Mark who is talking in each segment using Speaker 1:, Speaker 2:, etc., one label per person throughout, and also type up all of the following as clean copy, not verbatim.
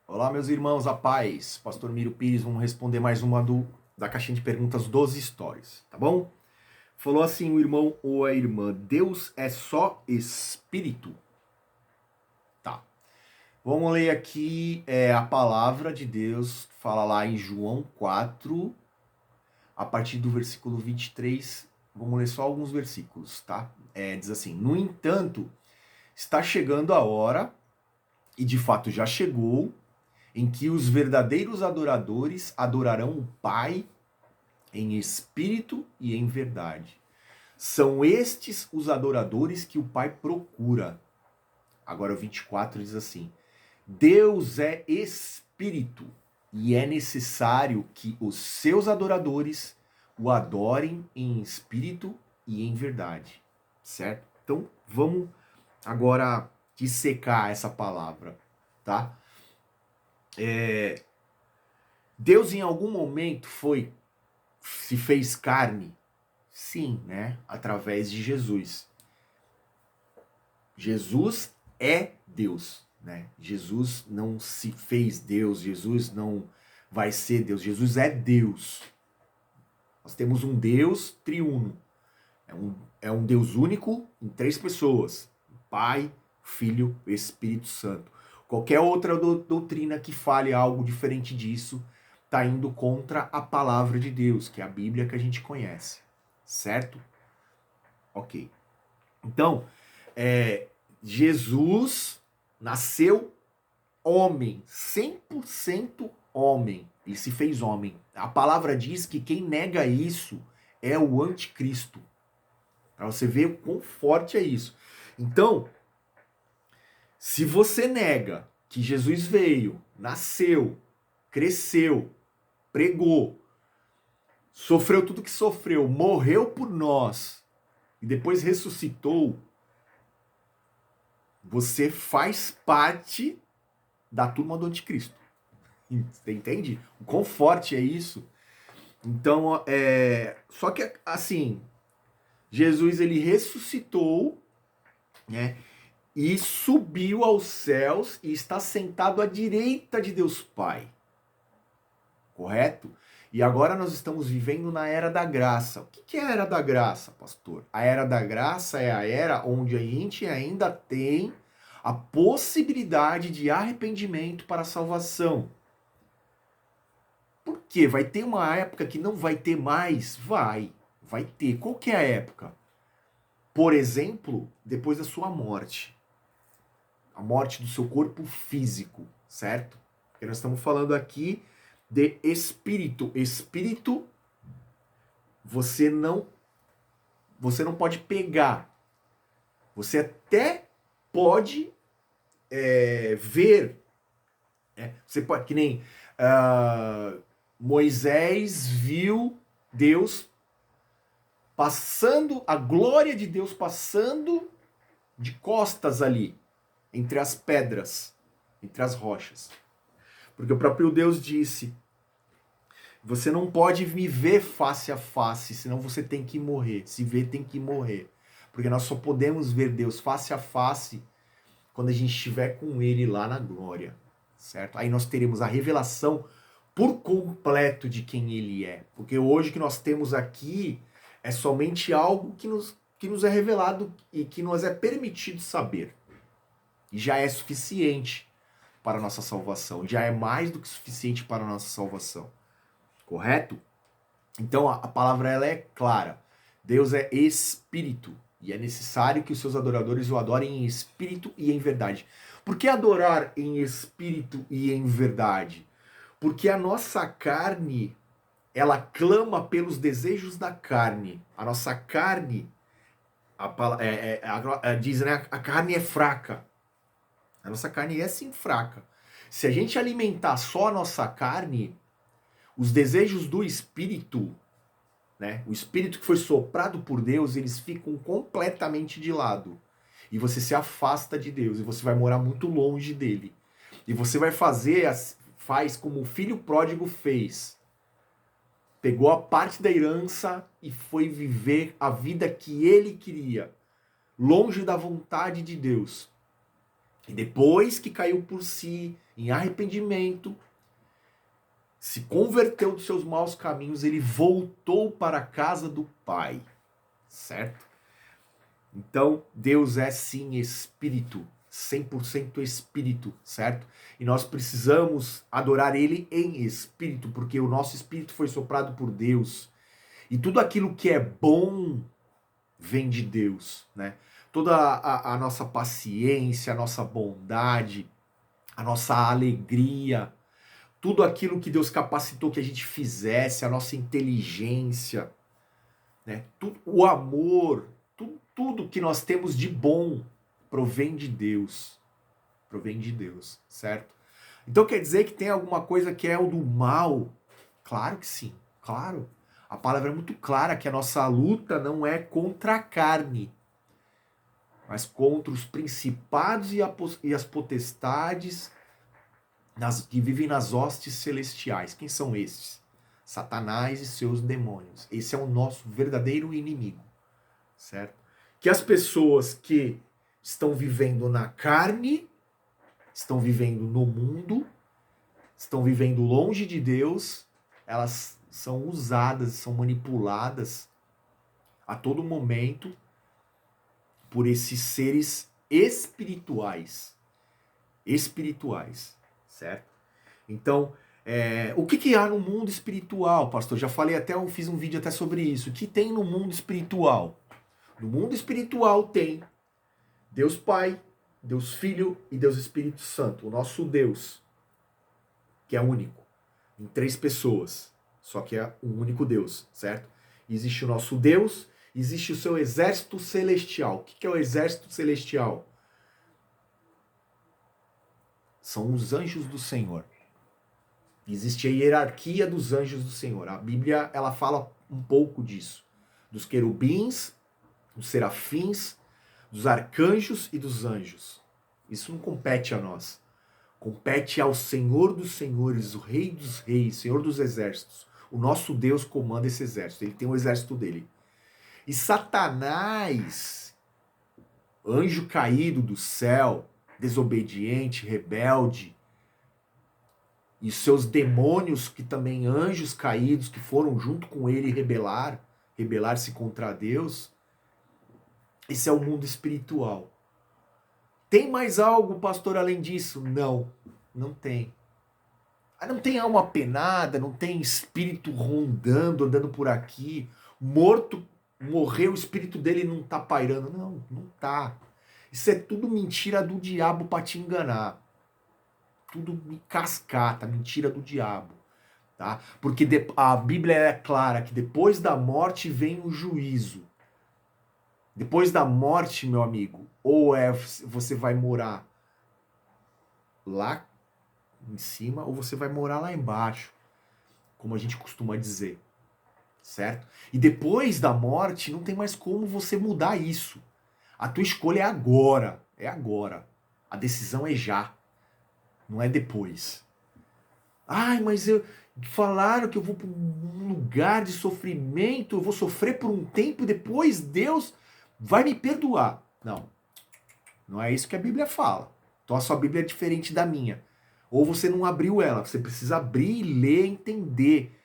Speaker 1: Olá, meus irmãos, a paz. Pastor Miro Pires, vamos responder mais uma da caixinha de perguntas dos stories, tá bom? Falou assim o irmão ou a irmã: Deus é só espírito? Tá. Vamos ler aqui a palavra de Deus, fala lá em João 4, a partir do versículo 23. Vamos ler só alguns versículos, tá? Diz assim: No entanto, está chegando a hora, e de fato já chegou, em que os verdadeiros adoradores adorarão o Pai em espírito e em verdade. São estes os adoradores que o Pai procura. Agora o 24 diz assim: Deus é espírito e é necessário que os seus adoradores o adorem em espírito e em verdade. Certo? Então vamos agora dissecar essa palavra, tá? Deus em algum momento se fez carne? Sim, né? Através de Jesus. Jesus é Deus, né? Jesus não se fez Deus, Jesus não vai ser Deus, Jesus é Deus. Nós temos um Deus triuno. É um Deus único em três pessoas: Pai, Filho e Espírito Santo. Qualquer outra doutrina que fale algo diferente disso está indo contra a palavra de Deus, que é a Bíblia que a gente conhece. Certo? Ok. Então, Jesus nasceu homem, 100% homem. Ele se fez homem. A palavra diz que quem nega isso é o anticristo. Para você ver o quão forte é isso. Então, se você nega que Jesus veio, nasceu, cresceu, pregou, sofreu tudo que sofreu, morreu por nós e depois ressuscitou, você faz parte da turma do anticristo. Você entende? O quão forte é isso? Então, só que assim, Jesus ele ressuscitou, né? E subiu aos céus e está sentado à direita de Deus Pai. Correto? E agora nós estamos vivendo na era da graça. O que é a era da graça, pastor? A era da graça é a era onde a gente ainda tem a possibilidade de arrependimento para a salvação. Por quê? Vai ter uma época que não vai ter mais? Vai ter. Qual que é a época? Por exemplo, depois da sua morte. A morte do seu corpo físico, certo? Porque nós estamos falando aqui de espírito. Espírito, você não pode pegar. Você até pode ver. Você pode, que nem Moisés viu Deus passando, a glória de Deus passando de costas ali, entre as pedras, entre as rochas. Porque o próprio Deus disse: você não pode me ver face a face, senão você tem que morrer. Se ver, tem que morrer. Porque nós só podemos ver Deus face a face quando a gente estiver com Ele lá na glória. Certo? Aí nós teremos a revelação por completo de quem Ele é. Porque hoje que nós temos aqui é somente algo que nos é revelado e que nos é permitido saber. E já é suficiente para a nossa salvação. Já é mais do que suficiente para a nossa salvação. Correto? Então a palavra ela é clara. Deus é espírito. E é necessário que os seus adoradores o adorem em espírito e em verdade. Por que adorar em espírito e em verdade? Porque a nossa carne, ela clama pelos desejos da carne. A nossa carne, diz, né? A carne é fraca. A nossa carne é sim fraca. Se a gente alimentar só a nossa carne, os desejos do espírito, né? O espírito que foi soprado por Deus, eles ficam completamente de lado. E você se afasta de Deus e você vai morar muito longe dele. E você vai faz como o filho pródigo fez. Pegou a parte da herança e foi viver a vida que ele queria, longe da vontade de Deus. E depois que caiu por si, em arrependimento, se converteu dos seus maus caminhos, ele voltou para a casa do Pai, certo? Então, Deus é sim espírito, 100% espírito, certo? E nós precisamos adorar ele em espírito, porque o nosso espírito foi soprado por Deus. E tudo aquilo que é bom vem de Deus, né? Toda a nossa paciência, a nossa bondade, a nossa alegria, tudo aquilo que Deus capacitou que a gente fizesse, a nossa inteligência, né? Tudo, o amor, tudo que nós temos de bom provém de Deus. Provém de Deus, certo? Então quer dizer que tem alguma coisa que é o do mal? Claro que sim, claro. A palavra é muito clara que a nossa luta não é contra a carne, mas contra os principados e as potestades que vivem nas hostes celestiais. Quem são estes? Satanás e seus demônios. Esse é o nosso verdadeiro inimigo, certo? Que as pessoas que estão vivendo na carne, estão vivendo no mundo, estão vivendo longe de Deus, elas são usadas, são manipuladas a todo momento por esses seres espirituais. Espirituais, certo? Então, o que há no mundo espiritual, pastor? Já falei até, eu fiz um vídeo até sobre isso. O que tem no mundo espiritual? No mundo espiritual tem Deus Pai, Deus Filho e Deus Espírito Santo, o nosso Deus, que é único, em 3 pessoas, só que é um único Deus, certo? Existe o nosso Deus, existe o seu exército celestial. O que é o exército celestial? São os anjos do Senhor. Existe a hierarquia dos anjos do Senhor. A Bíblia, ela fala um pouco disso. Dos querubins, dos serafins, dos arcanjos e dos anjos. Isso não compete a nós. Compete ao Senhor dos senhores, o Rei dos reis, Senhor dos exércitos. O nosso Deus comanda esse exército. Ele tem o exército dele. E Satanás, anjo caído do céu, desobediente, rebelde, e seus demônios, que também anjos caídos, que foram junto com ele rebelar-se contra Deus, esse é o mundo espiritual. Tem mais algo, pastor, além disso? Não, não tem. Não tem alma penada, não tem espírito rondando, andando por aqui, morto, morreu, o espírito dele não tá pairando. Não, não tá. Isso é tudo mentira do diabo para te enganar. Tudo cascata, mentira do diabo. Tá? Porque a Bíblia é clara que depois da morte vem o juízo. Depois da morte, meu amigo, ou você vai morar lá em cima, ou você vai morar lá embaixo, como a gente costuma dizer, certo? E depois da morte, não tem mais como você mudar isso. A tua escolha é agora, é agora. A decisão é já, não é depois. Ai, mas falaram que eu vou para um lugar de sofrimento, eu vou sofrer por um tempo e depois Deus vai me perdoar. Não, não é isso que a Bíblia fala. Então a sua Bíblia é diferente da minha. Ou você não abriu ela, você precisa abrir, ler, entender.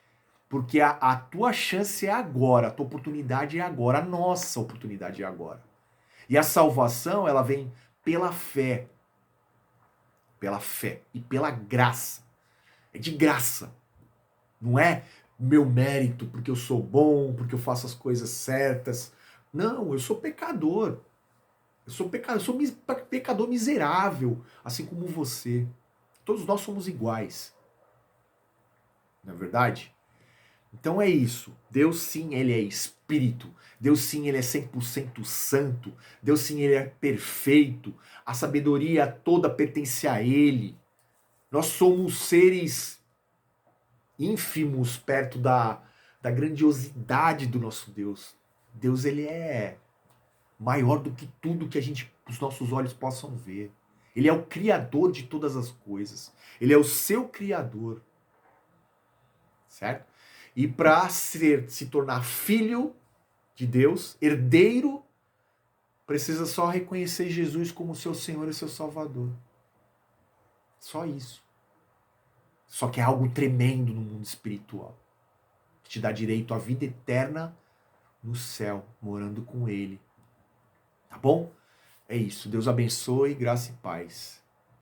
Speaker 1: Porque a tua chance é agora, a tua oportunidade é agora, a nossa oportunidade é agora. E a salvação, ela vem pela fé e pela graça. É de graça. Não é meu mérito porque eu sou bom, porque eu faço as coisas certas. Não, eu sou pecador. Eu sou pecador miserável, assim como você. Todos nós somos iguais. Não é verdade? Então é isso. Deus sim, ele é espírito. Deus sim, ele é 100% santo. Deus sim, ele é perfeito. A sabedoria toda pertence a ele. Nós somos seres ínfimos perto da grandiosidade do nosso Deus. Deus, ele é maior do que tudo que os nossos olhos possam ver. Ele é o criador de todas as coisas. Ele é o seu criador. Certo? E para se tornar filho de Deus, herdeiro Precisa só reconhecer Jesus como seu Senhor e seu Salvador. Só isso. Só que é algo tremendo no mundo espiritual. Que te dá direito à vida eterna no céu, morando com Ele. Tá bom? É isso. Deus abençoe, graça e paz.